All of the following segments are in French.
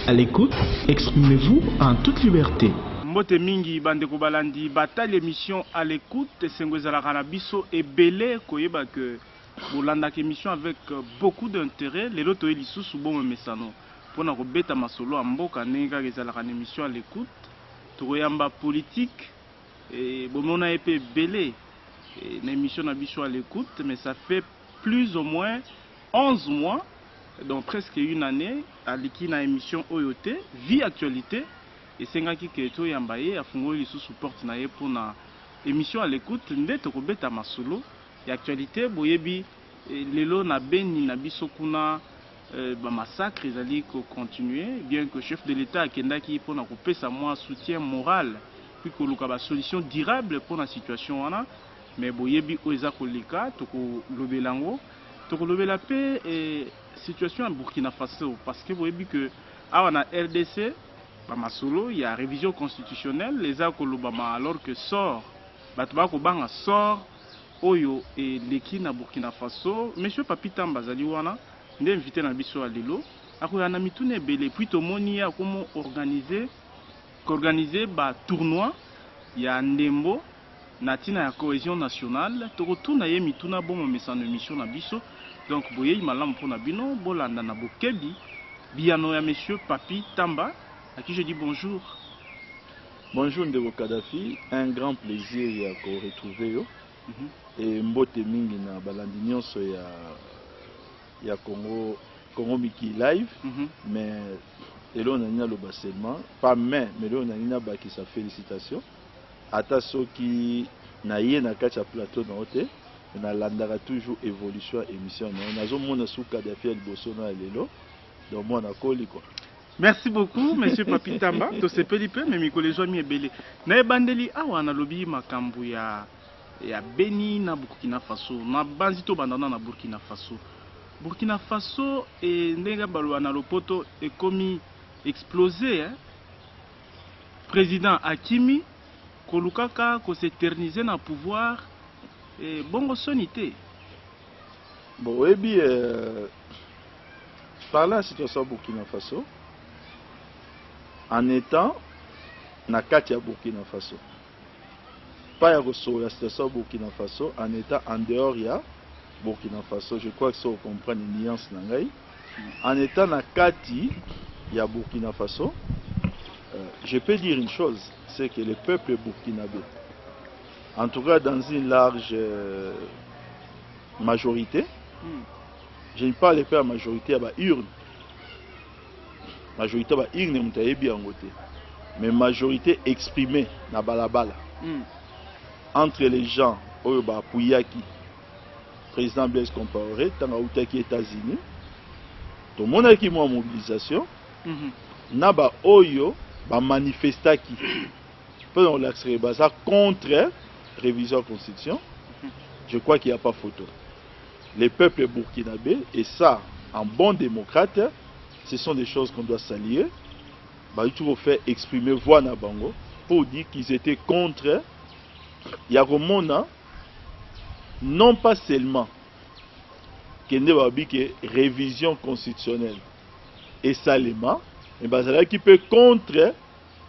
À l'écoute, exprimez-vous en toute liberté. Mbote mingi bandeko balandi bataille émission à l'écoute sengwezala kana biso ebele koyeba que bolanda émission avec beaucoup d'intérêt lelo to elisusu bomo mesano pona ko beta masolo a mboka nenga ezala kana émission à l'écoute to yamba politique et bomona epé belé na émission na biso à l'écoute mais ça fait plus ou moins 11 mois donc presque une année à l'ikina émission Oyote vie actualité. Et c'est un qui est yambaye a fongoli sous support na ye pour na émission à l'écoute ndeto ko beta masolo et actualité boyebi lelo na beni na biso kuna ba massacre ezali ko continuer bien que chef de l'état akendaki pour na ko pesa moi soutien moral puis ko luka ba solution durable pour la situation wana mais boyebi oza koleka to ko lobelango to ko lobela pe situation en Burkina Faso parce que boyebi que awana RDC Masolo, il y a révision constitutionnelle, les Akolobama alors que sort, Batubako Banga sort, Oyo et Leki na Burkina Faso, Monsieur Papita Mbazaliwana, n'est invité dans le biso à Lilo, Akoyana Mitune Bele, puis Tomoni a comment organiser ba tournoi, il y a Ndembo, Natina la cohésion nationale, Torotouna ye Mituna bon mais sans émission na biso, donc boye malam pour Nabino, Bolanda na Bokebi, Biano ya Monsieur Papi Tamba. À qui je dis bonjour. Bonjour Ndeko Kadhafi, un grand plaisir de vous retrouver. Et mbote mingi na balandi nyonso ya Congo Miki live, mais elo na nina loba seulement, pas mais elo na nina ba ki sa félicitations. Ata soki na ye na kacha plateau na ote, na landara toujours évolution émission na nazo mona sou Kadhafi liboso na lelo. Donc moi na koli quoi. Merci beaucoup, Monsieur Papitamba. To se pelipe, mais mes collègues mi ebele. Na ebandeli awa na lobi makambu ya Beni na Burkina Faso. Na banzito bandana na Burkina Faso. Burkina Faso et ndenga balwa na lopoto est commis explosé. Président Hakimi kolukaka ko s'éterniser na pouvoir et bongo sonité. Bon, et bien par la situation Burkina Faso. En étant na kati ya Burkina Faso. Pas ya la situation Burkina Faso, en étant en dehors ya Burkina Faso. Je crois que ça vous comprenez une nuance nangai. En étant na kati ya Burkina Faso, je peux dire une chose, c'est que le peuple burkinabé, en tout cas dans une large majorité, je ne parle pas de majorité, il y a une urne. Majorité ba irne mutayebi angote mais majorité exprimée na balabala entre les gens oyo ba puyaki président Blaise Compaoré tanga utaki États-Unis to monaki mo mobilisation na ba oyo ba manifestaki pendant l'accès baza contre révision constitution. Je crois qu'il n'y a pas photo. Les peuples burkinabés et ça en bon démocrate. Ce sont des choses qu'on doit saluer. Bah, il faut faire exprimer voix na bango pour dire qu'ils étaient contre Yaromona, non pas seulement qu'il n'y a pas de révision constitutionnelle et salement, mais bah, qui peut contre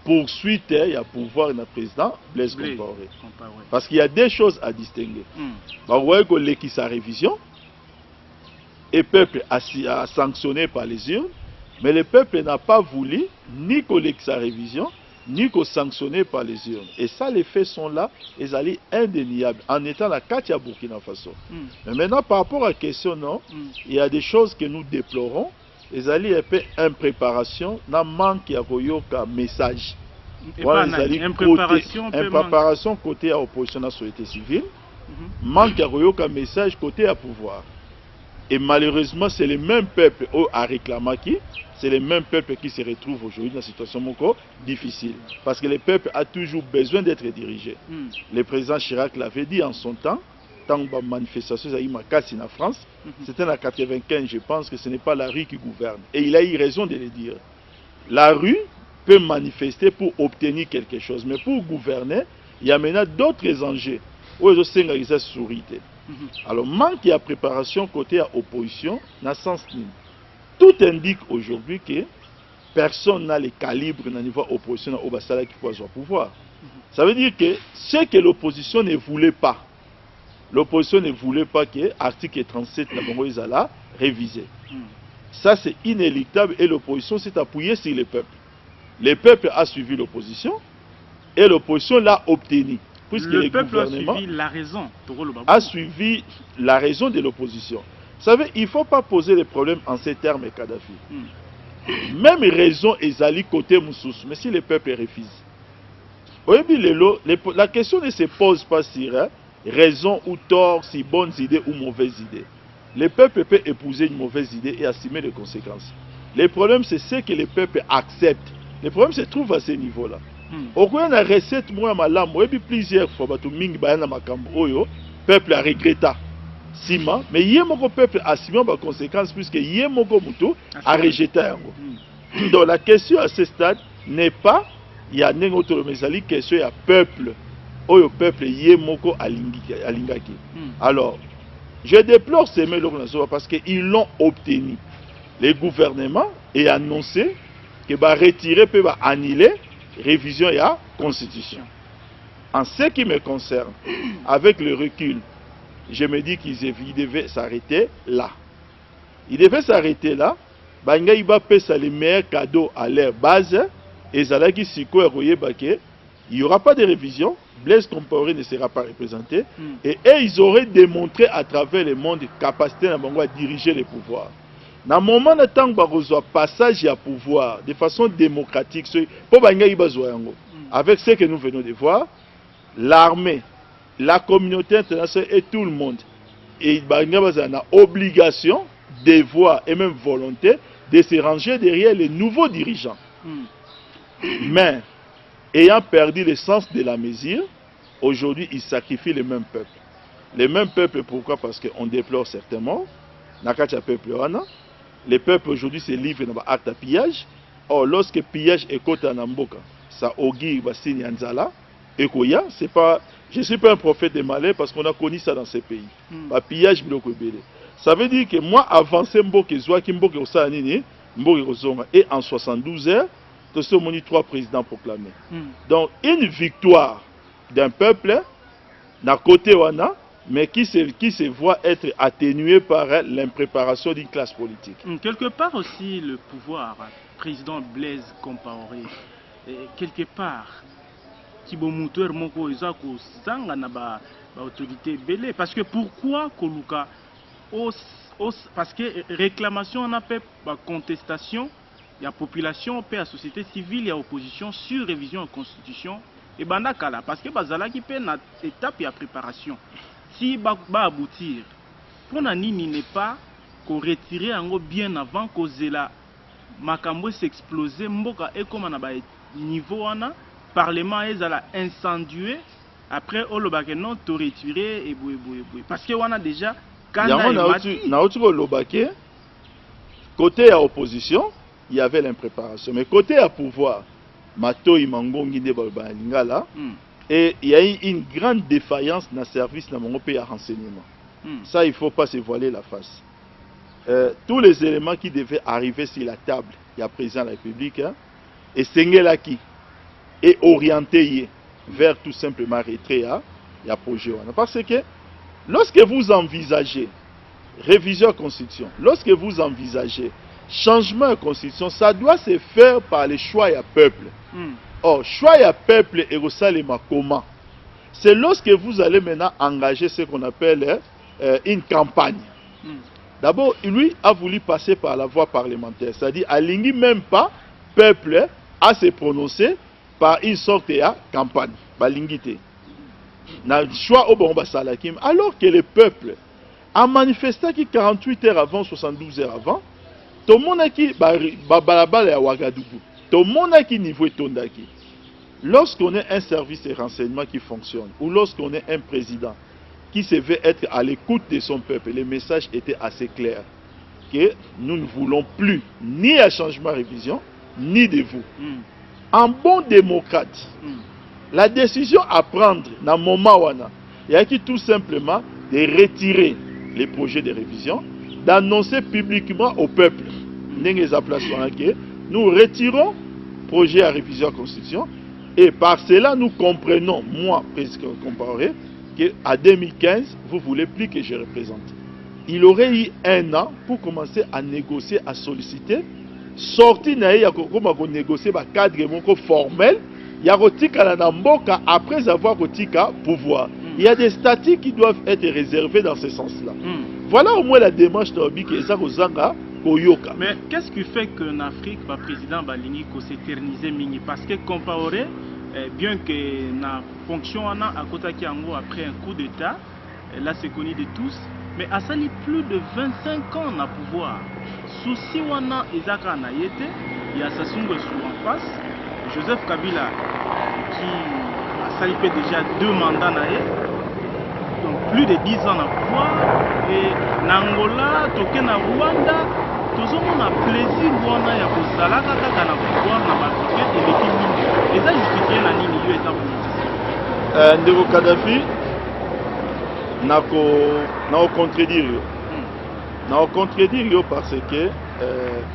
poursuite il y a pouvoir na président Blaise Compaoré. Parce qu'il y a des choses à distinguer. Bah, vous voyez que sa révision et peuple a sanctionné par les urnes. Mais le peuple n'a pas voulu ni collecter sa révision, ni qu'on sanctionner par les urnes. Et ça, les faits sont là, ils allaient indéniables, en étant la Katia Burkina Faso. Mais maintenant, par rapport à la question, non, il y a des choses que nous déplorons. Ils allaient un peu impréparation, n'a manque de message. Voilà, impréparation côté à l'opposition à la société civile, manque de message côté à pouvoir. Et malheureusement, c'est le même peuple qui a réclamé qui, c'est le même peuple qui se retrouve aujourd'hui dans une situation difficile. Parce que le peuple a toujours besoin d'être dirigé. Le président Chirac l'avait dit en son temps, tant que la manifestation en France, c'était en 1995, je pense que ce n'est pas la rue qui gouverne. Et il a eu raison de le dire. La rue peut manifester pour obtenir quelque chose, mais pour gouverner, il y a maintenant d'autres enjeux. Où ils ont sourité. Alors, manque de préparation côté à opposition, n'a sens ni. Tout indique aujourd'hui que personne n'a le calibre au niveau opposition au Basala qui peut avoir pouvoir. Ça veut dire que ce que l'opposition ne voulait pas, l'opposition ne voulait pas que l'article 37 n'a révisé. Ça c'est inéluctable et l'opposition s'est appuyée sur le peuple. Le peuple a suivi l'opposition et l'opposition l'a obtenu. Puisque le peuple a suivi la raison. A suivi la raison de l'opposition. Vous savez, il ne faut pas poser les problèmes en ces termes, Kadhafi. Même raison est côté Moussous, mais si le peuple refuse. La question ne se pose pas sur raison ou tort, si bonnes idées ou mauvaises idées. Le peuple peut épouser une mauvaise idée et assumer les conséquences. Le problème, c'est ce que le peuple accepte. Le problème se trouve à ce niveau-là. Au cours de la recette, moi, plusieurs fois, le peuple a regretté. Sima, mais il y a un peuple a assumé les conséquences puisque il y a un a rejeté. Donc la question à ce stade n'est pas il y a une autre question, il y a peuple. Le peuple y a alingaki. Alors, je déplore ces mélanges parce qu'ils l'ont obtenu. Le gouvernement a annoncé qu'il va retirer, peut annuler révision et la constitution. En ce qui me concerne, avec le recul, je me dis qu'ils devaient s'arrêter là. Ils devaient s'arrêter là. Il va payer les meilleurs cadeaux à leur base. Et il n'y aura pas de révision. Blaise Compaoré ne sera pas représenté. Et ils auraient démontré à travers le monde capacité à diriger les pouvoirs. Dans le moment où il y a passage à pouvoir de façon démocratique, avec ce que nous venons de voir, l'armée, la communauté internationale et tout le monde, et il y a une obligation, devoir et même volonté de se ranger derrière les nouveaux dirigeants. Mais, ayant perdu le sens de la mesure, aujourd'hui, ils sacrifient le même peuple. Le même peuple, pourquoi? Parce qu'on déplore certainement. Le peuple aujourd'hui se livre dans l'acte de pillage. Or, lorsque pillage est côté en Amboka, ça augure Bassini Anzala. Et Koya, c'est pas. Je ne suis pas un prophète de malheur parce qu'on a connu ça dans ces pays. Pillage, ça veut dire que moi, avancé Mboke Zouaki, Mboke Osanini, Mboke Ozonga, et en 72 heures, nous sommes 3 présidents proclamés. Donc, une victoire d'un peuple, d'un côté Wana, mais qui se voit être atténuée par l'impréparation d'une classe politique. Quelque part aussi, le pouvoir, président Blaise Compaoré, quelque part, Kibomouteur Moko Ezako Sanga na ba autorité belé. Parce que pourquoi Koluka parce que réclamation on a fait contestation, il y a population, il y a société civile, il y a opposition sur révision de la constitution et bandakala parce que bazala qui peut na étape il y a préparation. Si ba aboutir, pour nani n'est pas qu'on retire en bien avant que la makambo s'exploser mboka et comme on a niveau ana parlement est incendié après on le non to retirer et boué parce que on a déjà quand côté à opposition il y avait l'impréparation mais côté à pouvoir Matoi Mangongi de Balingala et il y a eu une grande défaillance dans le service de mon pays à renseignement. Ça il faut pas se voiler la face. Tous les éléments qui devaient arriver sur la table il y a président de la République et Sengelaki et orienté vers tout simplement retrait à projet. Parce que lorsque vous envisagez révision de la Constitution, lorsque vous envisagez changement de la Constitution, ça doit se faire par le choix du peuple. Or, choix du peuple et au salima comment? C'est lorsque vous allez maintenant engager ce qu'on appelle une campagne. D'abord, lui a voulu passer par la voie parlementaire, c'est-à-dire aligner même pas peuple à se prononcer par une sorte de campagne, balingité. Alors que le peuple a manifesté qui 48 heures avant, 72 heures avant, tout le monde qui balabala à Ouagadougou, tout le monde qui niveau tondaki. Lorsqu'on a un service de renseignement qui fonctionne, ou lorsqu'on a un président qui se veut être à l'écoute de son peuple, le message était assez clair que nous ne voulons plus ni un changement de révision, ni de vous. En bon démocrate, la décision à prendre dans le moment où il y a qui tout simplement de retirer les projets de révision, d'annoncer publiquement au peuple nous retirons projet à révision de la Constitution et par cela nous comprenons, moi, président Compaoré, qu'à 2015, vous ne voulez plus que je représente. Il aurait eu un an pour commencer à négocier, à solliciter, sorti comme négocier un cadre formel, il y a après avoir le pouvoir. Il y a des statuts qui doivent être réservés dans ce sens-là. Voilà au moins la démarche de Ozanga Koyoka. Mais qu'est-ce qui fait qu'en Afrique, le président Balingi s'éterniser mini? Parce que Compaoré, bien que la fonction à côté Kiango après un coup d'État, là c'est connu de tous, mais a sali plus de 25 ans na pouvoir. Souci wana ezaka na yete, il y a Sassou Nguesso en face, Joseph Kabila qui a sali déjà 2 mandats na yé, donc plus de 10 ans na pouvoir, et Nangola, toke na Rwanda, tous on a plaisir wana ya kozala kaka na pouvoir na Afrique et l'équipe. Et ça justifié na nini yo eta politique. Ndeko Kadhafi nako contredire parce que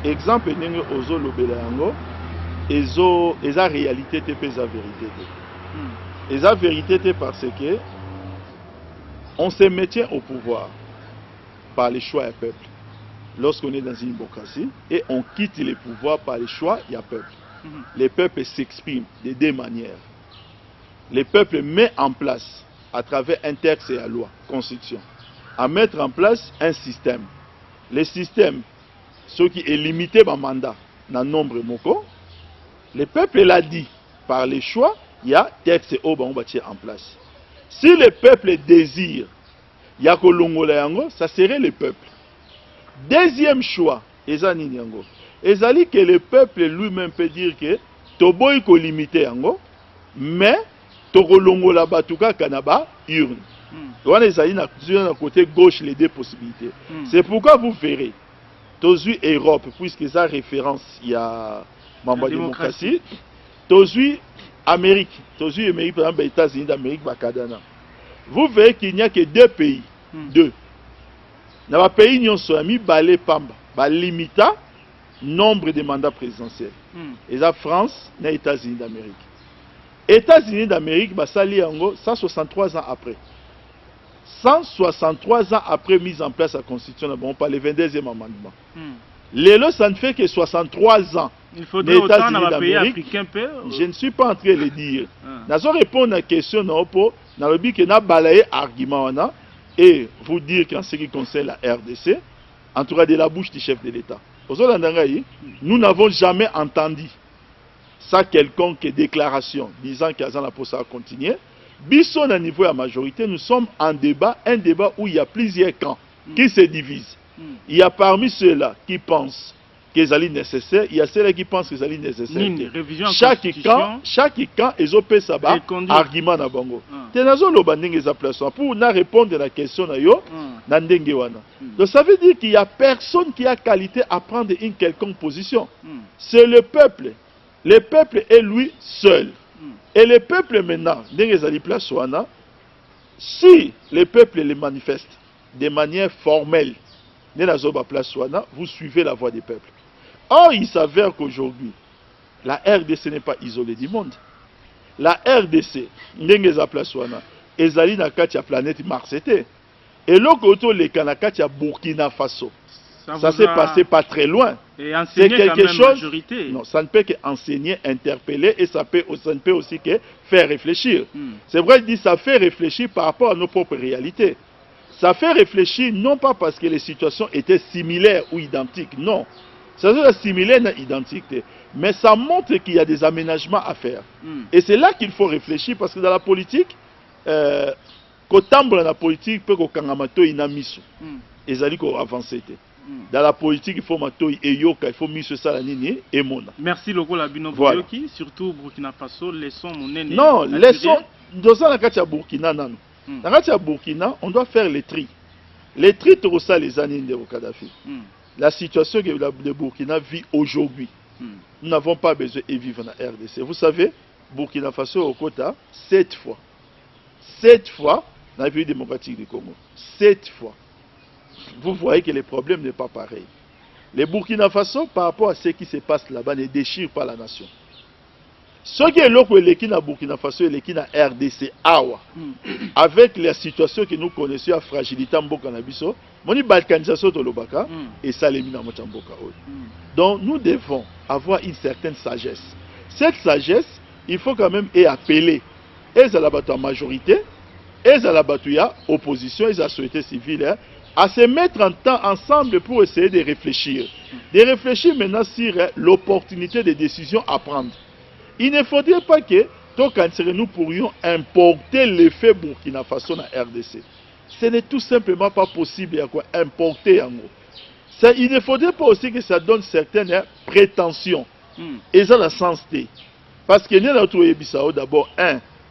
exemple ndenge ozo lobela yango eza réalité te pe eza vérité te. Eza vérité te parce que on se maintient au pouvoir par les choix du peuple. Lorsqu'on est dans une démocratie et on quitte le pouvoir par les choix du peuple. Les peuples s'expriment de 2 manières. Le peuple met en place à travers un texte et la loi, constitution, à mettre en place un système. Le système, ce qui est limité par mandat, dans le nombre moko, le peuple l'a dit, par les choix, il y a texte et on bâtit en place. Si le peuple désire, il y a ça serait le peuple. Deuxième choix, ezali que le peuple lui-même peut dire que toboy ko limité yango, mais tokolongola batuka kanaba urne. On est allé na côté gauche les 2 possibilités. C'est pourquoi vous verrez, Tozu Europe, puisque ça référence il y a membre de la démocratie, Tozu Amérique, par exemple, les États-Unis d'Amérique, Bakadana. Vous verrez qu'il n'y a que 2 pays. 2. Dans le pays, nous sommes mis balé pamba, limita nombre de mandats présidentiels. Et la France, les États-Unis d'Amérique. États-Unis d'Amérique, sali yango 163 ans après. 163 ans après mise en place la Constitution, on parle du 22e amendement. Lélo, ça ne fait que 63 ans. Il faudrait autant dans le pays africain. Je ne suis pas en train de le dire. Je vais répondre à la question dans le but que nous avons balayé argument et vous dire qu'en ce qui concerne la RDC, en tout cas de la bouche du chef de l'État. Nous n'avons jamais entendu ça quelconque déclaration disant qu'Azan la poste à continuer. Bisson à niveau de la majorité, nous sommes en débat, un débat où il y a plusieurs camps qui se divisent. Il y a parmi ceux-là qui pensent que c'est nécessaire, il y a ceux-là qui pensent que c'est nécessaire. Chaque camp est opé saba argument na bango. Tenazo lo bandenge za place pour na répondre à la question na yo na ndenge wana. Donc ça veut dire qu'il y a personne qui a qualité à prendre une quelconque position. C'est le peuple. Le peuple est lui seul. Et le peuple maintenant, si le peuple le manifeste de manière formelle, vous suivez la voix du peuple. Or, il s'avère qu'aujourd'hui, la RDC n'est pas isolée du monde. La RDC, ezali na kati ya planète Mars. Et l'autre, les Kanakati à Burkina Faso. Ça s'est passé pas très loin. C'est quelque chose. Non, ça ne peut qu'enseigner, interpeller et ça ne peut aussi que faire réfléchir. C'est vrai, il dit ça fait réfléchir par rapport à nos propres réalités. Ça fait réfléchir non pas parce que les situations étaient similaires ou identiques, non. Ça veut dire similaire et identique, mais ça montre qu'il y a des aménagements à faire. Et c'est là qu'il faut réfléchir parce que dans la politique, quand dans la politique, peut qu'on kangamato inamisu. Et ça dit qu'on avance. Dans la politique, il faut matoi et yoka, il faut miser ça la nini et mona. Merci Loko Labino Boyoki, surtout Burkina Faso, leçons mon aîné. Non, leçons dans la Katia Burkina nan. Dans la Katia Burkina, on doit faire les tri. Les tri pour ça les années de Kadhafi. La situation que le Burkina vit aujourd'hui, nous n'avons pas besoin de vivre dans la RDC. Vous savez, Burkina Faso au quota 7 fois. 7 fois dans la République démocratique du Congo. 7 fois. Vous voyez que le problème n'est pas pareil. Le Burkina Faso, par rapport à ce qui se passe là-bas, ne déchire pas la nation. Ce qui est là pour l'équipe à Burkina Faso et l'équipe à RDC, Awa, avec la situation que nous connaissons, la fragilité en Bokanabiso, moni balkanisation de l'Obaka et ça les mina Mochamboka. Donc nous devons avoir une certaine sagesse. Cette sagesse, il faut quand même appeler les à majorité, les à la opposition, les à la société civile, à se mettre en temps ensemble pour essayer de réfléchir. De réfléchir maintenant sur l'opportunité de décisions à prendre. Il ne faudrait pas que nous pourrions importer l'effet Burkina Faso dans la RDC. Ce n'est tout simplement pas possible à importer en gros. Ça, il ne faudrait pas aussi que ça donne certaines prétentions. Et ça la sens T. Parce que nous avons d'abord,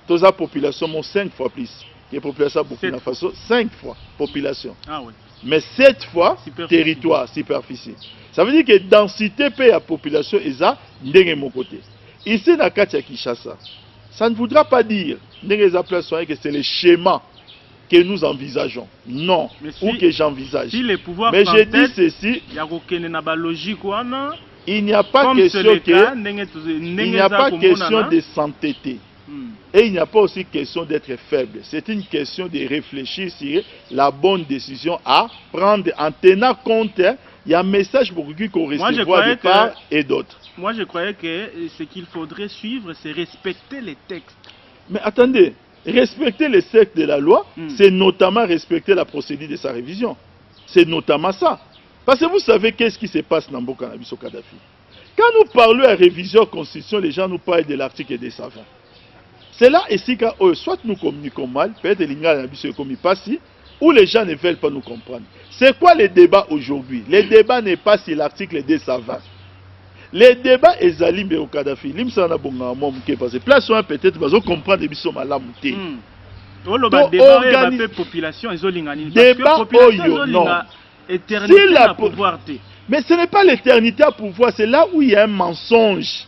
toute la population est 5 fois plus que la population de Burkina Faso, 5 fois population. Ah oui. Mais 7 fois territoire, superficie. Ça veut dire que densité de la population est à mon côté. Ici, dans Katia Kinshasa, ça ne voudra pas dire que c'est le schéma que nous envisageons. Non, si, ou que j'envisage. Si les pouvoirs mais je dis ceci, il n'y a pas question de s'entêter. Et il n'y a pas aussi question d'être faible. C'est une question de réfléchir sur la bonne décision à prendre en tenant compte. Il y a un message pour qu'on recevoir de part et d'autre. Moi, je croyais que ce qu'il faudrait suivre, c'est respecter les textes. Mais attendez, respecter les textes de la loi, c'est notamment respecter la procédure de sa révision. C'est notamment ça. Parce que vous savez qu'est-ce qui se passe dans Mboka Nabiso Kadhafi. Quand nous parlons à révision de la Constitution, les gens nous parlent de l'article 220. C'est là ici que soit nous communiquons mal, peut-être l'Inga Nabiso comme passi, ou les gens ne veulent pas nous comprendre. C'est quoi le débat aujourd'hui? Le débat n'est pas sur l'article 220. Le débat est à l'Imbe au Kadhafi. L'Imsana Bonga Momke, parce que place peut-être, parce qu'on comprend des bisous malamouté. Débat population, débat non. Éternité à pouvoir. Mais ce n'est pas l'éternité à pouvoir, c'est là où il y a un mensonge.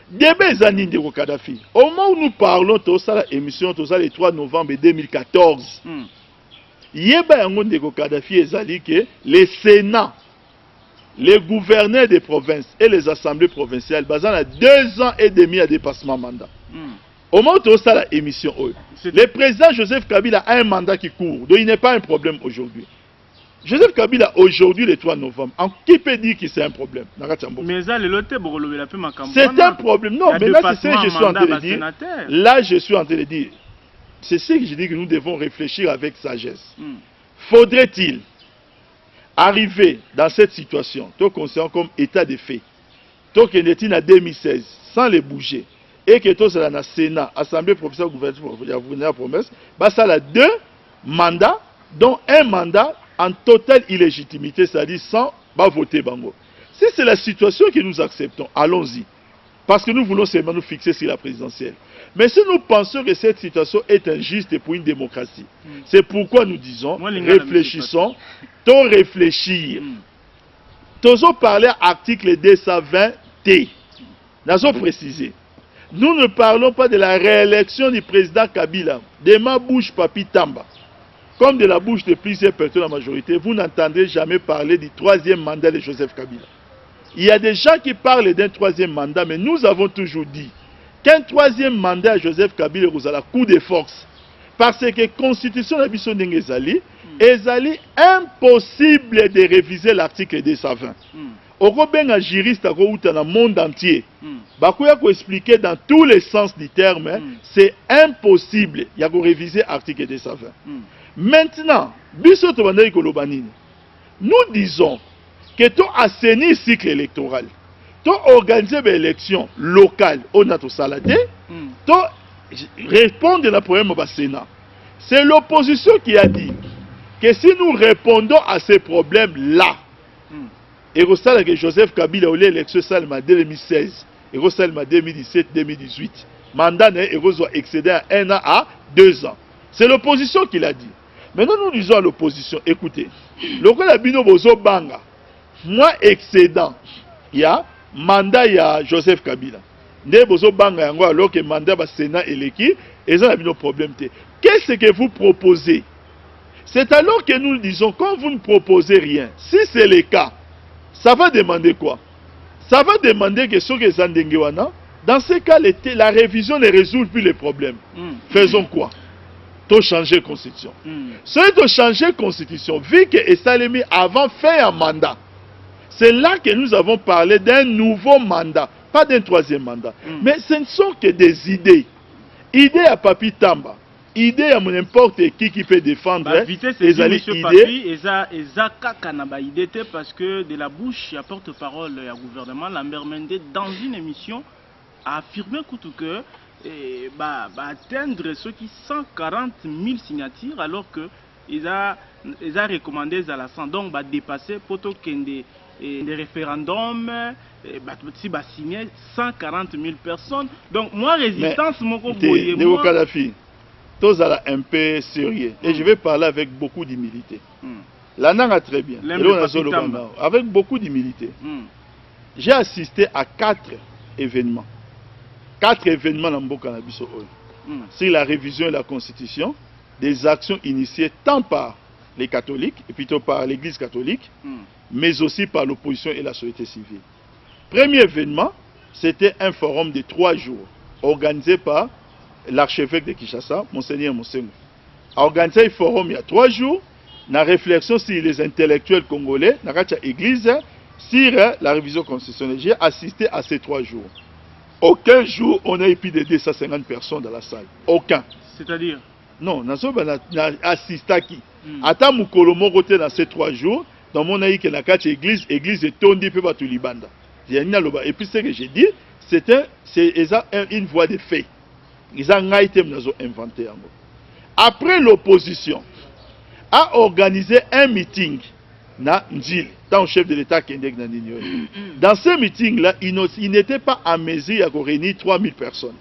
Débat est à l'Inde au Kadhafi. Au moment où nous parlons de cette émission, le 3 novembre 2014, Yeba Yangonde au Kadhafi est que le Sénat, les gouverneurs des provinces et les assemblées provinciales, basant à 2 ans et demi à dépassement mandat. Au moment où ça la émission, le président Joseph Kabila a un mandat qui court, donc il n'est pas un problème aujourd'hui. Joseph Kabila aujourd'hui le 3 novembre, qui peut dire que c'est un problème? Mais c'est un problème. Non, mais là c'est ce que je suis en train de dire. Là je suis en train de dire. C'est ce que je dis que nous devons réfléchir avec sagesse. Faudrait-il arriver dans cette situation, tout considérant comme état de fait, tout qu'il était en 2016, sans les bouger, et que tout cela dans le Sénat, Assemblée provinciale, gouvernement promesse, ça a 2 mandats, dont un mandat en totale illégitimité, c'est-à-dire sans voter Bango. Si c'est la situation que nous acceptons, allons-y. Parce que nous voulons seulement nous fixer sur la présidentielle. Mais si nous pensons que cette situation est injuste pour une démocratie, c'est pourquoi nous disons, réfléchissons, t'en réfléchir. T'osons parler à l'article 220T. Nous avons précisé. Nous ne parlons pas de la réélection du président Kabila, de ma bouche Papi Tamba. Comme de la bouche de plusieurs personnes, la majorité, vous n'entendrez jamais parler du 3e mandat de Joseph Kabila. Il y a des gens qui parlent d'un 3e mandat, mais nous avons toujours dit qu'un 3e mandat à Joseph Kabila vous a la coup de force. Parce que la Constitution de Bisso Ndengezali est impossible de réviser l'article 220. Au Robin, un juriste dans le monde entier, Bakoya ko expliquer dans tous les sens du terme, c'est impossible de réviser l'article 220. Maintenant, nous disons que tu assainir le cycle électoral, tu organiser des élections locales au NATO Saladé, tu répondre à la problème au Sénat. C'est l'opposition qui a dit que si nous répondons à ces problèmes-là, et que Joseph Kabila a eu l'élection en 2016, et en 2017-2018, mandat doit excéder à 1 an à 2 ans. C'est l'opposition qui l'a dit. Maintenant, nous disons à l'opposition, écoutez, le cas de Bozo Banga, moi excédent, il y a mandat il y a Joseph Kabila. Ne Bozo Banga, alors que le mandat va Sénat et l'équipe, et ça n'a pas de problème. Qu'est-ce que vous proposez? C'est alors que nous disons, quand vous ne proposez rien, si c'est le cas, Ça va demander quoi? Ça va demander que ceux qui sont dans ce cas, la révision ne résout plus les problèmes. Faisons quoi? Tu changer la constitution. Si tu changer la constitution, vu que Salemi avant fait un mandat, c'est là que nous avons parlé d'un nouveau mandat, pas d'un troisième mandat. Mais ce ne sont que des idées. Idées à Papi Tamba. Idée à n'importe qui peut défendre. Parce que de la bouche, il y a porte-parole du gouvernement, Lambert Mende, dans une émission, a affirmé que atteindre ceux qui 140 000 signatures, alors que ils a recommandé à la 100, donc dépasser pour des référendums, signer 140 000 personnes. Donc moi, résistance, mon copain. Tous un peu sérieux. Et je vais parler avec beaucoup d'humilité. La langue a très bien. Avec beaucoup d'humilité. J'ai assisté à 4 événements. 4 événements dans Mboka Nabiso. C'est la révision de la Constitution, des actions initiées tant par les catholiques, et plutôt par l'Église catholique, mais aussi par l'opposition et la société civile. Premier événement, c'était un forum de 3 jours, organisé par l'archevêque de Kinshasa, Monseigneur Mosengo, a organisé un forum il y a 3 jours, la réflexion sur les intellectuels congolais, dans l'église, sur la révision constitutionnelle. J'ai assisté à ces 3 jours. Aucun jour, on a eu plus de 250 personnes dans la salle. Aucun. C'est-à-dire? Non, on a assisté à qui? Ata Mukolomo côté dans ces 3 jours, dans mon aïe que la église est tondue peu tout libanda. Et puis ce que j'ai dit, c'est une voie de fait. Ils ont inventé. Après l'opposition a organisé un meeting na Ndjil, tant chef de l'État Kendek na Ninioi. Dans ce meeting-là, il n'était pas à mesure à réunir 3000 personnes.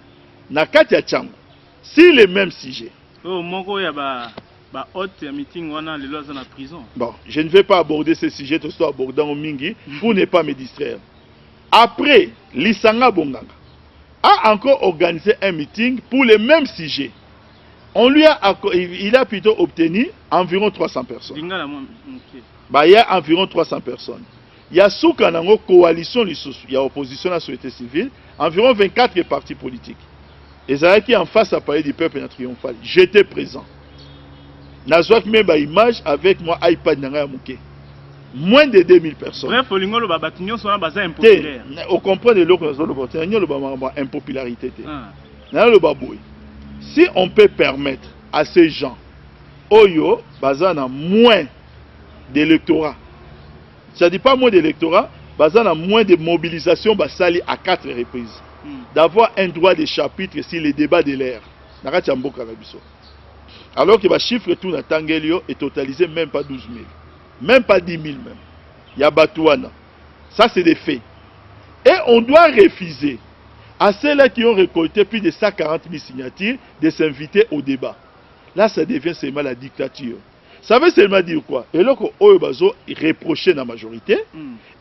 Na Katia Tcham, si les mêmes sujets. Oh, mon ya meeting wana les lois en prison. Bon, je ne vais pas aborder ce sujet, tout ça aborder au Mingi pour ne pas me distraire. Après, Lisanga Bonganga a encore organisé un meeting pour les mêmes sujets. Il a plutôt obtenu environ 300 personnes. Il y a environ 300 personnes. Il y a sous une coalition, il y a opposition à la société civile, environ 24 partis politiques. Et ça qui en face à parler du peuple triomphal. J'étais présent. Nazouak même une image avec moi iPad nanga mouké. Moins de 2000 personnes. Bref, le impopulaire. On comprend de l'autre impopularité. Si on peut permettre à ces gens, Oyo, bazana moins d'électorat. Ça ne dit pas moins d'électorat, bazana moins de mobilisation basali à 4 reprises. D'avoir un droit de chapitre si les débats de l'air. Alors que le chiffre tout na Tangelio est totalisé même pas 12 000. Même pas 10 000 même. Il y a Batouana. Ça c'est des faits. Et on doit refuser à ceux-là qui ont récolté plus de 140 000 signatures de s'inviter au débat. Là ça devient seulement la dictature. Ça veut seulement dire quoi? Et là qu'on reproché dans la majorité.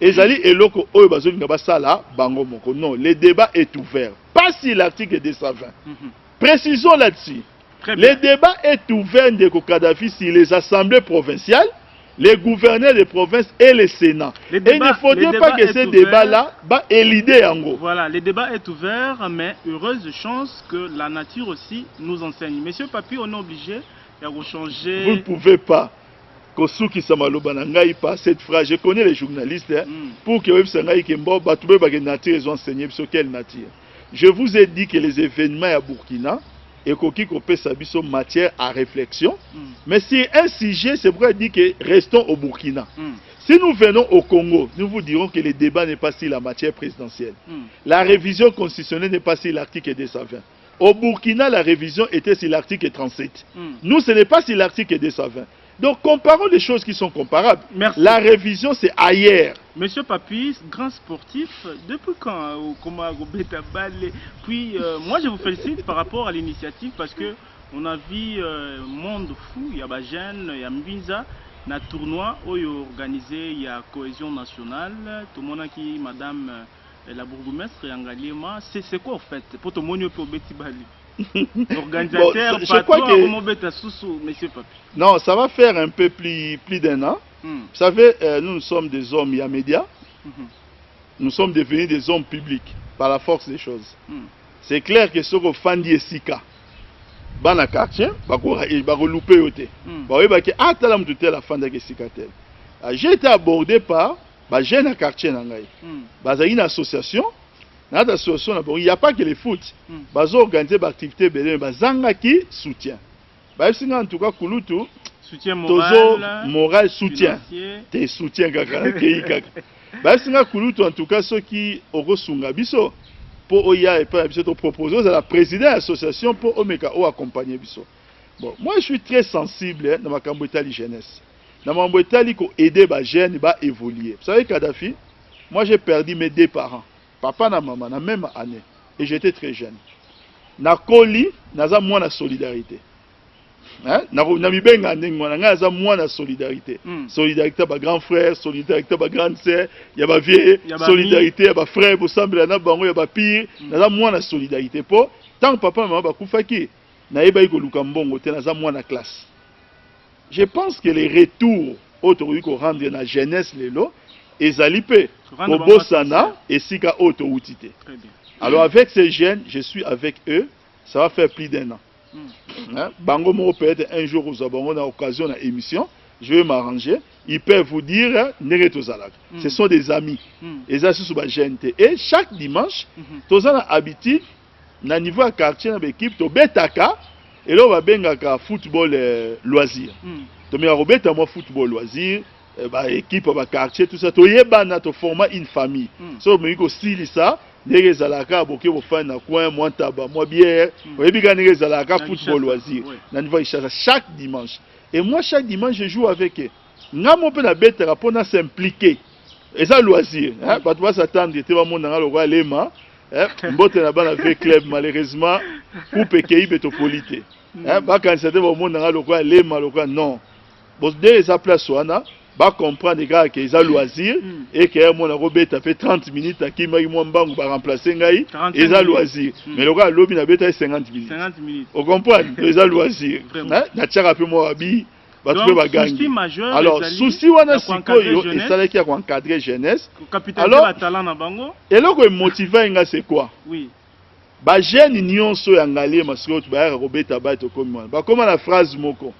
Et ça dit et là qu'on bango moko. Non, le débat est ouvert. Pas si l'article 220. Précisons là-dessus. Le débat est ouvert de Kadhafi sur les assemblées provinciales, les gouverneurs de province et le Sénat. Et il ne faudrait pas que ce débat-là ait l'idée en gros. Voilà, le débat est ouvert, mais heureuse chance que la nature aussi nous enseigne. Monsieur Papi, on est obligé de changer. Vous ne pouvez pas. Kosuki Samalobanangaï pas cette phrase. Je connais les journalistes pour que la nature ils ont enseigné sur quelle nature. Je vous ai dit que les événements à Burkina et qu'on peut s'habiller matière à réflexion. Mais si un sujet, c'est pour dire que restons au Burkina. Si nous venons au Congo, nous vous dirons que le débat n'est pas sur la matière présidentielle. La révision constitutionnelle n'est pas sur l'article 220. Au Burkina, la révision était sur l'article 37. Nous, ce n'est pas sur l'article 220. Donc, comparons les choses qui sont comparables. Merci. La révision, c'est ailleurs. Monsieur Papi, grand sportif, depuis quand puis, moi, je vous félicite par rapport à l'initiative parce que on a vu Monde Fou, il y a Bajen, il y a Mbinza, un tournoi organisé, il y a Cohésion Nationale, tout le monde a qui, Madame la bourgmestre Yangalima, c'est quoi en fait? Pour tout le monde, peut Betty Bali. Organisateur, je crois que... Monsieur Papi. Non, ça va faire un peu plus d'un an. Vous savez, nous sommes des hommes, il y a médias. Nous sommes devenus des hommes publics par la force des choses. C'est clair que ce qu'on fait dit Sika, dans quartier, loupé yote. J'ai été abordé par jeune quartier nangai. Une association, il n'y a pas que les foot. Ils ont organisé des activités, qui soutien. En tout cas, soutien moral, soutien. Tes soutiens, en tout cas, ceux qui ont reçu biso pour Oya et pour proposer à la présidente de l'association pour Omeka ou accompagner biso. Bon, moi je suis très sensible dans ma cambouetali jeunesse. Dans ma cambouetali pour aider les jeunes à évoluer. Vous savez, Kadhafi, moi j'ai perdu mes deux parents, papa et maman, la même année, et j'étais très jeune. Na koli, naza moi la solidarité. Na solidarité. Solidarité ba grand frère, solidarité ba grande sœur, il y a ba vieux, solidarité ya ba frère, bo sambela na bango ya ba pire, naza moi na solidarité po tant papa maman ba kufaki na yeba iko lukambongo te naza moi na classe. Je pense que les retours autour ko rendre na jeunesse lelo ezali pe ko bosana esika auto outité. Alors avec ces jeunes, je suis avec eux, ça va faire plus d'un an. Bango mo peut-être un jour aux abonnés on a occasion à émission, je vais m'arranger, ils peuvent vous dire ce sont des amis. Et ça c'est et chaque dimanche, tous on a habitude na niveau à quartier na équipe to betaka et là on va bengaka football loisir. To me robeta moi football loisir, équipe ba quartier tout ça to yebana to former une famille. So me ko style ça les zalaka boké bo fan na coin moi taba moi bière oyebi ka les zalaka football loisir na niveau chaque dimanche et moi chaque dimanche je joue avec eux nga mo pe na betera pour na s'impliquer et ça loisir hein pas toi s'attendre te ba mon na le roi lema mbote na bana avec club malheureusement coupe kei betopolité hein ba quand c'était ba mon na le roi lema le roi non bon dès ça place wana va comprendre les gars qu'ils ont loisir et que mon robet a fait 30 minutes à qui moi mbangu va remplacer ngai ils ont loisir mais le gars lobby na beta 50 minutes on comprend ils ont loisir hein na tchaka pe moi abi ba tu ba gagner alors souci wana sikoyo et ça là qui a encadrer jeunesse alors talent na bango et là ko motiver nga c'est quoi oui ba jeune nyonso ya ngalé masiko tu ba robet ba to comme ba comme la phrase moko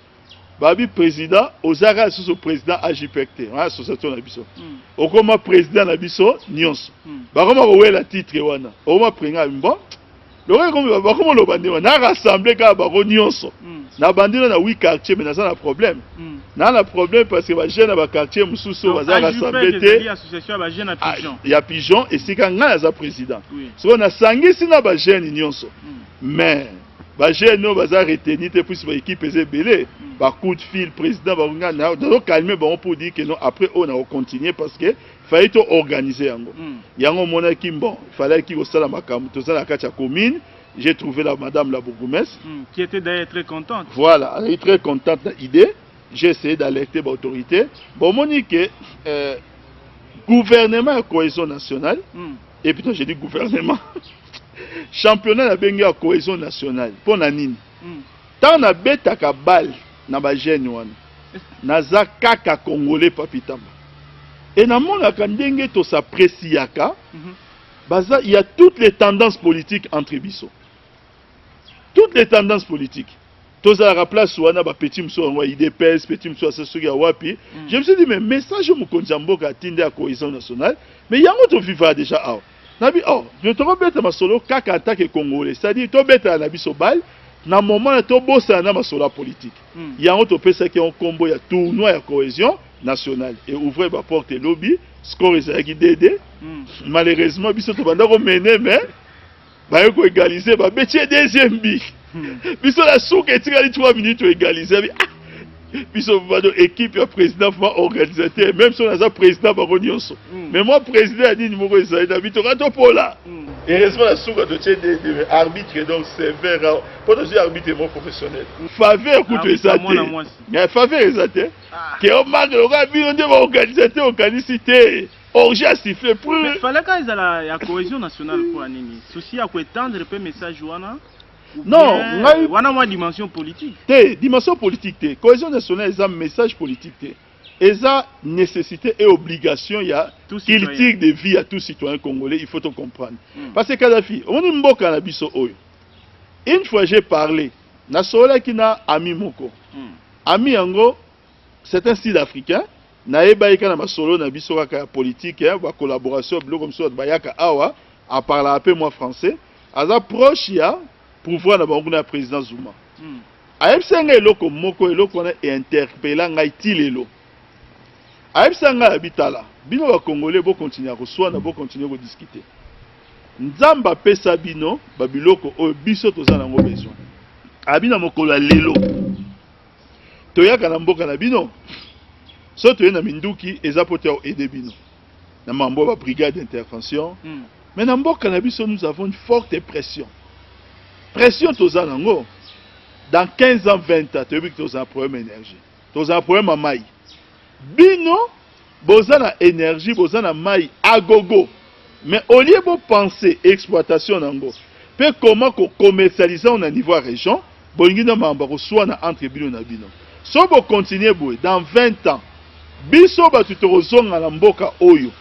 Babi président, Ozara sous président AJPECT, association na biso. Okoma président na biso nyonso. Ba koma ko la titre wana. Okoma prenga mbo. Loko comme ba koma lo bandi na rassembler ka ba ko nyonso. Na bandi na 8 quartiers mais na ça na problème. Na na problème parce que ba jeune ba quartier mususu ba za rassembler te. Association ba jeune à pigeon. Il y a pigeon et c'est quand nga za président. So na sangi sina ba jeune nyonso. Mais ba jeune no ba za retenir te pour équipe ezebele. Par coup de fil, président Barunga, donc calmer bon pour dire que non, après on a continué parce que fallait tout organiser yango. Yango mona ki bon, fallait qu'il au sala makam, tout ça la kacha commune, j'ai trouvé la madame la bourgmestre qui était d'ailleurs très contente. Voilà, elle est très contente de l'idée. J'ai essayé d'alerter l'autorité. Bon monique gouvernement et cohésion nationale et puis j'ai dit gouvernement championnat la bengi à cohésion nationale pour nanine. Tant na betaka balle na ba jeune wana naza kaka congolais papitamba et na mona kandenge to s'appréciaka baza il y a toutes les tendances politiques entre biso toutes les tendances politiques toza la place wana ba petit mso wa IDPS petit mso asesuki ya wapi je me suis dit mais message mu konjamboka tinde ya cohésion nationale mais yango to viva déjà ah nabi oh je te rebeta masolo kaka attaque congolais c'est-à-dire to beta na biso balle na moment to bossa na masola politique yango to pesa ki on combo ya tournoi ya cohésion nationale et ouvrir ba porte lobby score ezaki DD malheureusement biso to banda ko mener mais ba yo ko égaliser ba betie deuxième bi biso la souka etikali 3 minutes égaliser biso bado équipe ya président organisateur même si on a ça président ba nyonso mais moi président a dit numéro ezali na bito rato pola. Et heureusement, la soupe de arbitre donc sévère. Pour nous arbitre mon professionnel. Faveur coûte ça. Mais faveur est ça. Que on marque le rabbi on devait organiser organicité. Orgie a sifflé pour. Il fallait qu'il y ait la cohésion nationale pour Anini. Souci à quoi étendre le message wana. Non, on a une dimension politique. Dimension politique. Cohésion nationale est un message politique. Et ça, nécessité et obligation, il y a critique de vie à tout citoyen congolais, il faut te comprendre. Parce que Kadhafi, on est mboka na biso oyo. Une fois j'ai parlé, na sola qui na ami moko. Ami yango, c'est un Sud-Africain. Na ebaïka na masolo na biso kaka politique, ba collaboration bleu comme ça bayaka awa, à parler un peu moi français. Aza proche ya pouvoir na bango na président Zuma. Aïbsanga eloko moko eloko na interpella ngai tilelo. Aïbsanga habitala. Bino ba congolais bo continuer à recevoir, bo continuer à discuter. Nzamba pesa bino babiloko o biso toza nango besoin. Abina mokolo lelo. Toyaka na mboka na bino. So toye na minduki eza pote o aider bino. Na mambo ba brigade d'intervention. Mais na mboka na biso nous avons une forte pression. Pression toza nango. Dans 15 ans 20 ans, toyebi que toza un problème énergie. Toza un problème à maï. Bino boza na énergie, boza na maï agogo. Mais au lieu de penser exploitation nango, peut comment commercialiser au niveau région, boningina mamba soit na entre bino na bino. So bo continuer boy dans 20 ans. Biso ba tutorozonga na mboka oyo.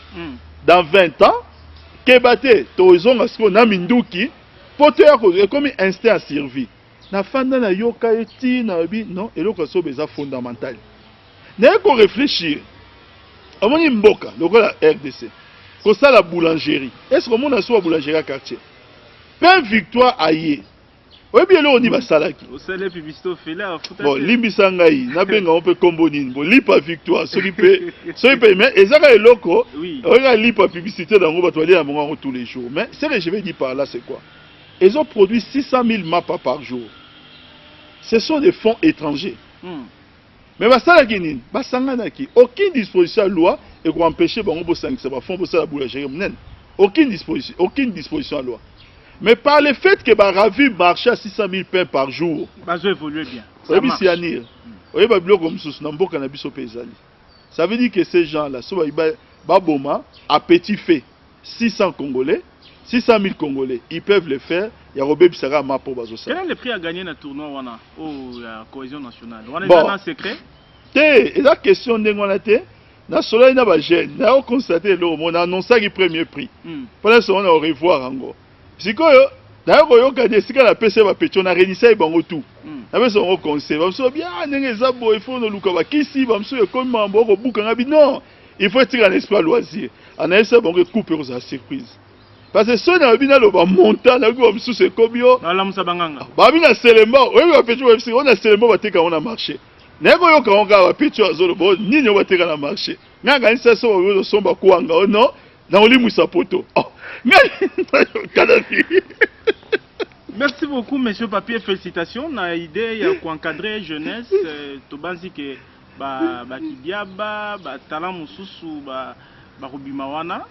Dans 20 ans, kebate torozonga sko na minduki, poteur ko comme instinct à survie. Na fanda na yoka eti na bi non, eloko so beza fondamental. Na ko réfléchir. Amoni mboka, lokola RDC. Comme ça la boulangerie. Est-ce que mon a soit boulangerie à quartier? Pain victoire aïe. Oui bien là on y va salaki. Au salaire publicité fait là. Bon limbisangaï. Na benga on peut combonine. Bon lipa victoire. Celui paye. Celui paye. Mais et ça est loco. Oui. On a lipa publicité dans le toilette à mon tous les jours. Mais ce que je vais dire par là c'est quoi? Ils ont produit 600 000 mapas par jour. Ce sont des fonds étrangers. Mais basalaki basanganaki aucune disposition à loi et pour empêcher bon bosang ça va fond bossa la boulangerie mnen. Aucune disposition à loi. Mais par le fait que ba ravi marché à 600 000 pains par jour. Bah je évoluer bien. Ça marche. Oye ba bloc comme sous na mboka na biso pezali. Ça veut dire que ces gens là so ba boma à petit fait 600 Congolais 600 000 Congolais, ils peuvent le faire. Il y a Robé Bissara ma pour Bazosa. Quel est le prix à gagner dans le tournoi wana ou la cohésion nationale? On est dans un secret. Et la question de on a été, na soleil na ba jeune, na constaté le on a annoncé le premier prix. Pendant ce on a au revoir encore. Sikoyo, d'ailleurs ko yoka sika la PC ba pecho na renisa bango tout. Na beso on conseil, ba so bien ndenge za bo il faut no luka ba kisi ba mso e comme mambo ko buka ngabi non. Il faut tirer un espoir loisir. En essa bango couper aux surprise. Parce que ceux qui ont été montant, c'est comme yo. Babina Selemba, oui, on a Selemba, on a marché. Nego yo kaonga wa pichu azolo bo nini wa teka na marché. Nganga nisa so wo somba kuanga no na olimu sapoto. Oh. Kadhafi. Merci beaucoup monsieur Papier, félicitations na idée ya encadrer jeunesse tobanzi ke ba kidiaba ba talent mususu ba rubimawana.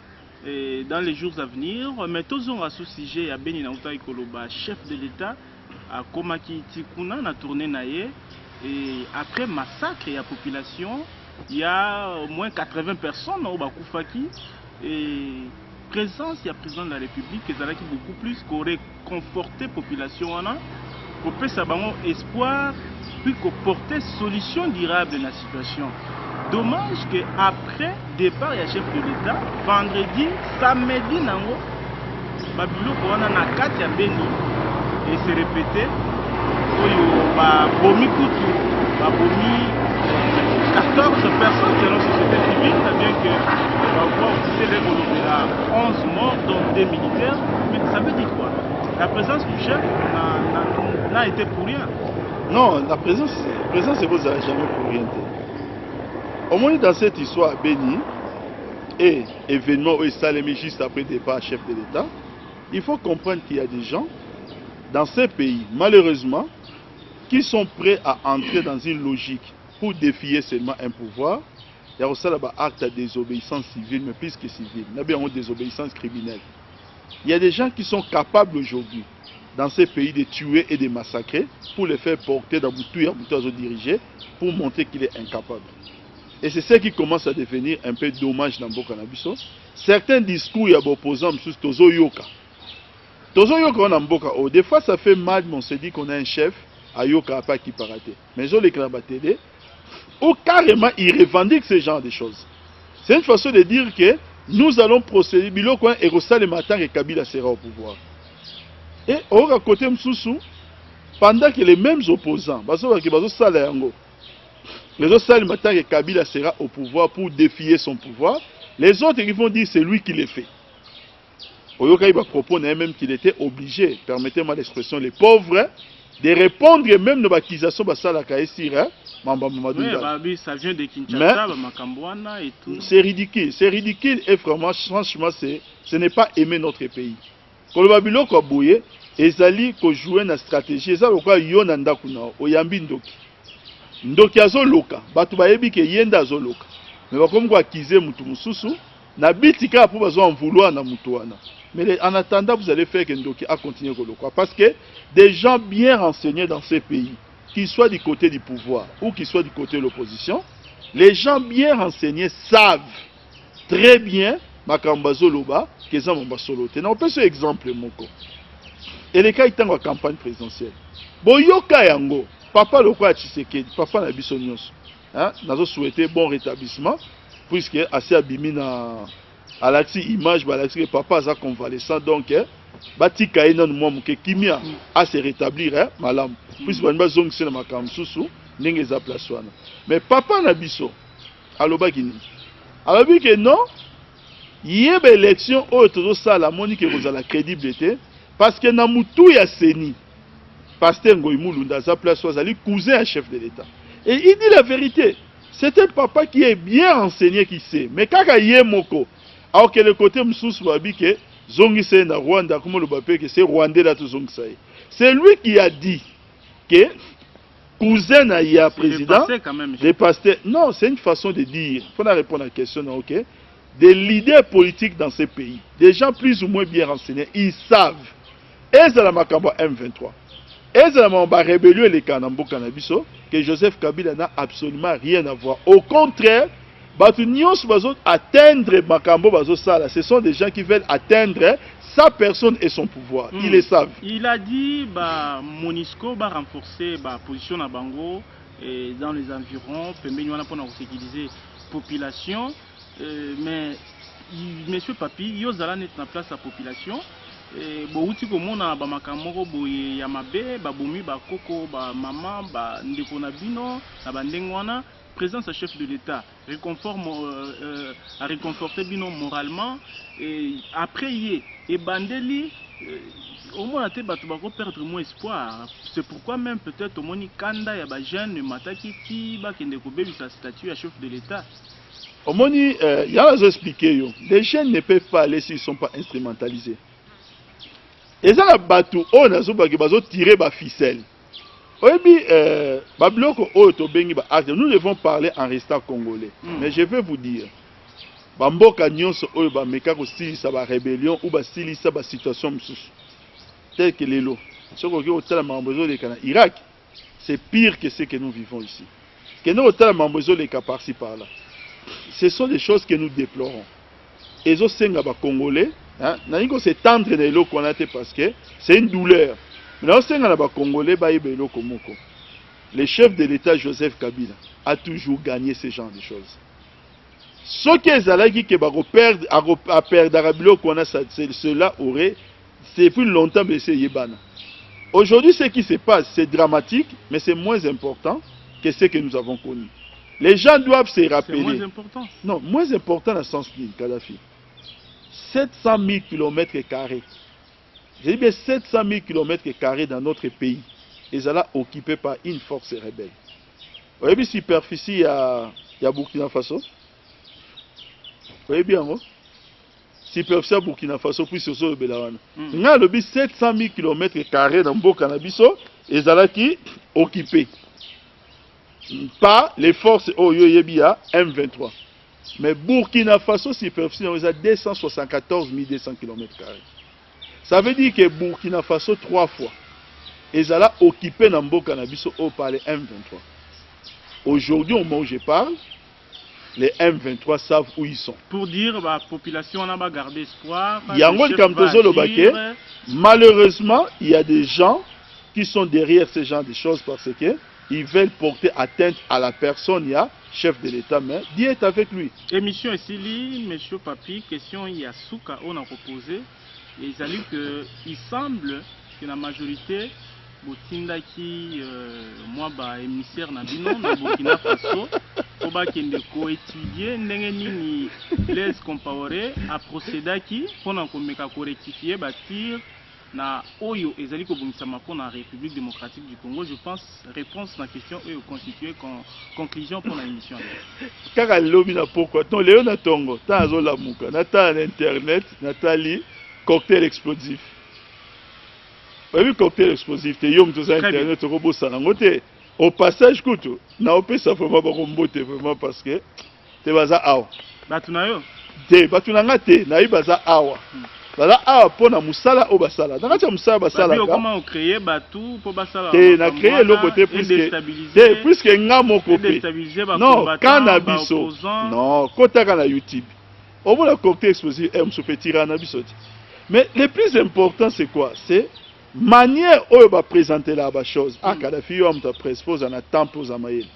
Et dans les jours à venir, mais tous ont à ce sujet à Beni Nauta Ikoloba, chef de l'État, à Komaki Tikuna, na tourné naïe. Et après massacre, il y a population, il y a au moins 80 personnes au Bakoufaki. Et présence, il y a président de la République, qui est beaucoup plus qu'aurait conforté la population. Pour que ça ait espoir, puis qu'on porte solution durable de la situation. Dommage qu'après départ, il y a chef de l'État, vendredi, samedi, nango, Babilo Korana na kati ya Beni, et c'est répété, Bomi Koutou, Bomi 14 personnes selon la société civile, c'est bien que on va voir aussi les 11 morts, dont 2 militaires, mais ça veut dire quoi? La présence du chef n'a été pour rien. Non, la présence c'est vous jamais pour rien. Au moins dans cette histoire à Beni et événement où il s'est juste après le départ chef de l'État, il faut comprendre qu'il y a des gens dans ces pays, malheureusement, qui sont prêts à entrer dans une logique pour défier seulement un pouvoir. Il y a aussi là-bas acte de désobéissance civile, mais plus que civile. Il y a bien une désobéissance criminelle. Il y a des gens qui sont capables aujourd'hui, dans ces pays, de tuer et de massacrer pour les faire porter dans Boutou à diriger, pour montrer qu'il est incapable. Et c'est ça qui commence à devenir un peu dommage dans Boka Nabiso. Certains discours, il y a des opposants, Tozo Yoka. Tozo Yoka, on a Boka. Des fois, ça fait mal, mais on se dit qu'on a un chef, à Yoka, pas qui peut rater. Mais je l'ai clairement télé. ou carrément ils revendiquent ce genre de choses. C'est une façon de dire que nous allons procéder, biloko et le matin et Kabila sera au pouvoir. Et au côté Msoussou, pendant que les mêmes opposants, les autres salles matin et Kabila sera au pouvoir pour défier son pouvoir, les autres ils vont dire c'est lui qui le fait. Oyoka il va proposer même qu'il était obligé, permettez-moi l'expression, les pauvres, de répondre même de l'accusation de la Kaesira. Oui, ça vient de Kinshasa, Makambouana et tout. C'est ridicule et franchement, ce n'est pas aimer notre pays. Quand le Babylon a bouillé, ezali ko jouer na stratégie, ezali ko yona ndaku na oyambi ndoki. Ndoki azoloka, batu bayebi ke yenda azoloka. Mais ba comme ko akize mutu mususu, na bitika pour besoin vouloir na mutu wana. Mais en attendant, vous allez faire que Ndoki a continué Goloka. Parce que des gens bien renseignés dans ces pays, qu'ils soient du côté du pouvoir ou qu'ils soient du côté de l'opposition, les gens bien renseignés savent très bien Makambazo Loba, qu'ils ont Mbasolote. On peut ce exemple, Moko. Et les cas étant en campagne présidentielle. Boyoka Yango, papa le quoi Tshisekedi, papa na biso nyonso. Nous avons souhaité bon rétablissement, puisque assez abîmé na. À l'axi image, à l'axi papa a convalescent donc bati kaina nous que kimia a se rétablir malam puis banba zong c'est na makam susu ndenge za place wana mais papa na biso aloba kini alobi que non yeba élection o tozo sala moni que kozala crédibilité parce que na mutu ya seni pasteur Ngoyi Mulunda za place wazali cousin à chef de l'état et il dit la vérité, c'est un papa qui est bien renseigné qui sait mais kaka yemoko. Alors que le côté Msoussou Babike, Zongise na Rwanda, comme le Bapé, que c'est Rwandais là tout Zongsaï. C'est lui qui a dit que cousin Naya président, les pasteurs, non, c'est une façon de dire, il faut répondre à la question, ok, des leaders politiques dans ces pays, des gens plus ou moins bien renseignés, ils savent, et c'est la Makambo M23, et c'est la Mamba rébellion et les Kanambo Kanabiso, que Joseph Kabila n'a absolument rien à voir. Au contraire, atteindre Makambo Bazosala, ce sont des gens qui veulent atteindre sa personne et son pouvoir. Ils le savent. Il a dit que Monisco va renforcer la position à Bango et dans les environs, pour sécuriser la population. Mais monsieur Papi, il y a la place à la population. Bouti komona ba makamoko boye ya mabe ba bomi ba koko ba mama ba ndeko na bino na bandengwana présence à chef de l'État a réconforté bino moralement et après y et bandeli au moins te batu bako perdre mon espoir. C'est pourquoi même peut-être au moni kanda ya ba jeune mataki ti ba kende ko bebisa statut à chef de l'État. Au moni y a expliqué yo. Les jeunes ne peuvent pas aller s'ils sont pas instrumentalisés. Et ça la batu on a zo tirer ba ficelle. Nous devons parler en restant congolais. Mais je vais vous dire, Bamboka nyonso oyo ba meka ko silisa ba rébellion ou ba silisa ba situation msusu. Tel que les lots. Ce qu'on dit mambozo le kana Irak, c'est pire que ce que nous vivons ici. Que nous otala mambozo le ka par-ci par-là. Ce sont des choses que nous déplorons. Et zo senga ba congolais, naniko se tendre na elo qu'on a parce que c'est une douleur. Le chef de l'État Joseph Kabila a toujours gagné ce genre de choses. Ce qui est allé qui a perdu cela aurait c'est plus longtemps baissé Yébana. Aujourd'hui, ce qui se passe, c'est dramatique, mais c'est moins important que ce que nous avons connu. Les gens doivent se rappeler. C'est moins important. Non, moins important dans le sens de Kadhafi. 700 000 km². J'ai dit bien 700 000 km² dans notre pays. Et ça là occupé par une force rebelle. Vous voyez bien superficie, il y a Burkina Faso. Vous voyez bien, non? Superficie à Burkina Faso, puis c'est ça le Bélawan. Il y a 700 000 km² dans Burkina Faso. Et ça là qui occupé par les forces Oyoyebia M23. Mais Burkina Faso, superficie, on a 274 200 km². Ça veut dire que Burkina Faso 3 fois. Et ça l'a occupé dans le cannabis au palais M23. Aujourd'hui, au moment où je parle, les M23 savent où ils sont. Pour dire la population n'a pas gardé espoir. Malheureusement, il y a des gens qui sont derrière ce genre de choses parce que ils veulent porter atteinte à la personne, il y a chef de l'État, mais Dieu est avec lui. Émission ici, monsieur Papi, question il y a Souka, on a proposé. Et il a dit qu'il semble que la majorité, Botinda qui, moi, émissaire Nabino, na Burkina Faso, pour ko étudier, n'engeni Blaise Compaoré a procédé qui, pendant qu'on m'a rectifié, tir na Oyo, et Zali Kobungisama pour la République démocratique du Congo. Je pense réponse à la question est constituée comme conclusion pour l'émission. Kaka lobi na pourquoi non Léo na Tongo, ta zo la muka, na ta internet, Nathalie cocktail explosif. Vous avez vu cocktail explosif, te yom tout ça internet au robot ça ngote. Au passage kutu, na opé ça vraiment ba kombote vraiment parce que te baza awa. Batunayo. Te batunanga te, na yi baza awa. Baza awa pona musala o basala. Na kati musala basala. Comment on créer batu pour basala. Te na créer le côté puisque nga moko pe. Non, kana biso. Non, kota kana YouTube. Au bout de cocktail explosif, on se fait tirer na biso. Mais le plus important c'est quoi? C'est manière où va présenter la chose. Ah, Kadhafi yo amta prespose na tempo za mayele.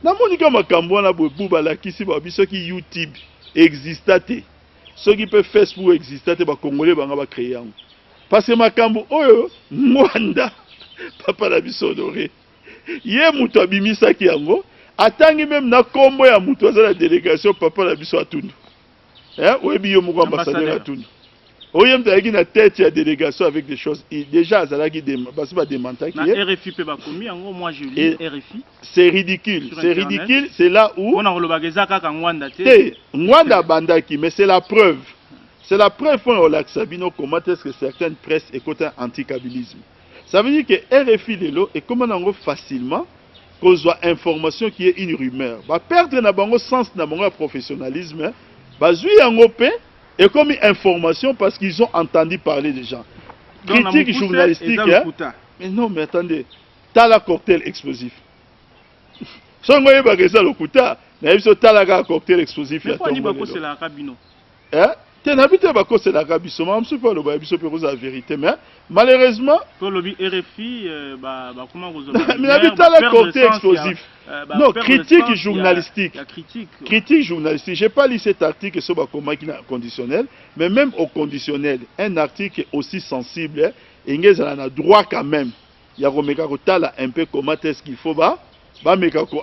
Na monika makambo na buba la kisi ba biso ki YouTube existate. Ceux qui peuvent Facebook existate ba congolais banga ba créer yango. Parce que makambo oyo Mwanda papa la biso doré. Ye muto abimisa ki yango, atangi même na kombo ya muto za la délégation papa la biso atundu. Oyebi yo moko ambassadeur atundu. Oyem taiki na tête ya délégation avec des choses déjà azalaki parce que démenta qui est RFI pe ba komi yango moi je lis RFI. C'est ridicule, c'est là où on a relobageza kaka Mwanda te. Mwanda bandaki mais c'est la preuve. C'est la preuve pour relax Sabino comment est-ce que certaines presses écoutent anti-kabylisme. Ça veut dire que RFI lelo et comment on facilement cause information qui est une rumeur. Ba perdre na bango sens na bango professionnalisme, ba zui yango pe et comme information parce qu'ils ont entendu parler des gens. Critique journalistique. Mais non, mais attendez. T'as la cocktail explosif. Si on a dit ça, t'as la cocktail explosif. Mais pourquoi on dit que c'est la rabino? Tu n'as pas dit que c'est la rabino. Je ne sais pas si la vérité. Mais malheureusement. Pour le RFI, comment vous mais t'as la cocktail explosif. Non, critique journalistique. Critique journalistique. Je n'ai pas lu cet article sur le conditionnel, mais même au conditionnel, un article aussi sensible, il y a un droit quand même. Il y a un peu comment est-ce qu'il faut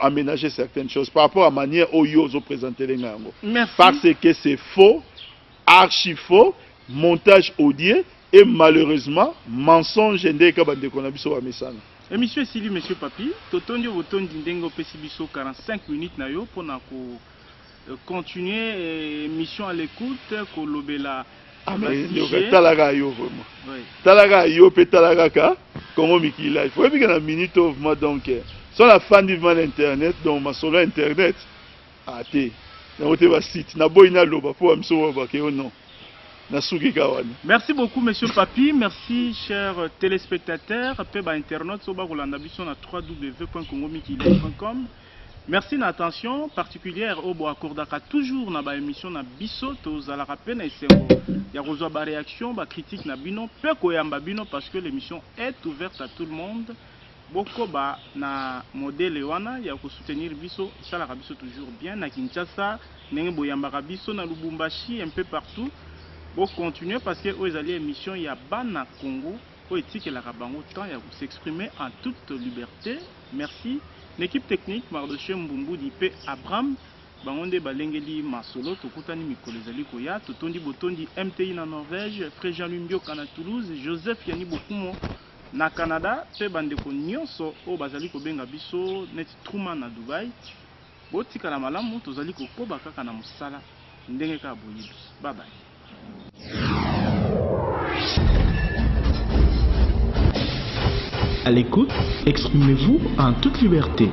aménager certaines choses par rapport à la manière dont ils ont présenté les gens. Parce que c'est faux, archi faux, montage audio et malheureusement, mensonge ndeka bande konabiso wa mesana. Et monsieur Sili, monsieur Papi, totondi votondi ndengo pesibiso 45 minutes na yo pour continuer mission à l'écoute ko lobela. Ah mais talaga yo vraiment. Oui. Talaga yo pe talaga ka Congo Mikila. Il faut bien na minute of moi donc sur la fin du mal internet donc ma solo internet. Ah té. Na wote ba site na boyina loba pour amso ba ke non. Merci beaucoup, monsieur Papi. Merci, chers téléspectateurs. Peba Internet, soba Rolanda Bisson à www.congomikile.com. Merci d'attention particulière au bois accordaka toujours na ba émission na biso to za la rappel na esengo. Ya reçoit ba réaction, ba critique na bino, pe ko yamba bino parce que l'émission est ouverte à tout le monde. Boko ba na modèle wana ya ko soutenir biso, ça la biso toujours bien na Kinshasa, ndenge boyamba biso na Lubumbashi un peu partout. Pour continuer parce que aux alliés émission il y a Bana Congo au éthique et la rabango temps il y a vous s'exprimer en toute liberté. Merci. L'équipe technique Mardoché Mbumbu d'IP Abraham Bangonde Balengeli Masolo Tokutani Mikolezali Koya Totondi Botondi MTI na Norvège Frère Jean-Louis Mbioka na Toulouse Joseph Yani Bokumo na Canada pe bandeko nyonso o bazali kobenga biso net Truman na Dubai botika na malamu tozali kokoba kaka na musala ndenge ka boyibi. Bye bye. À l'écoute, exprimez-vous en toute liberté.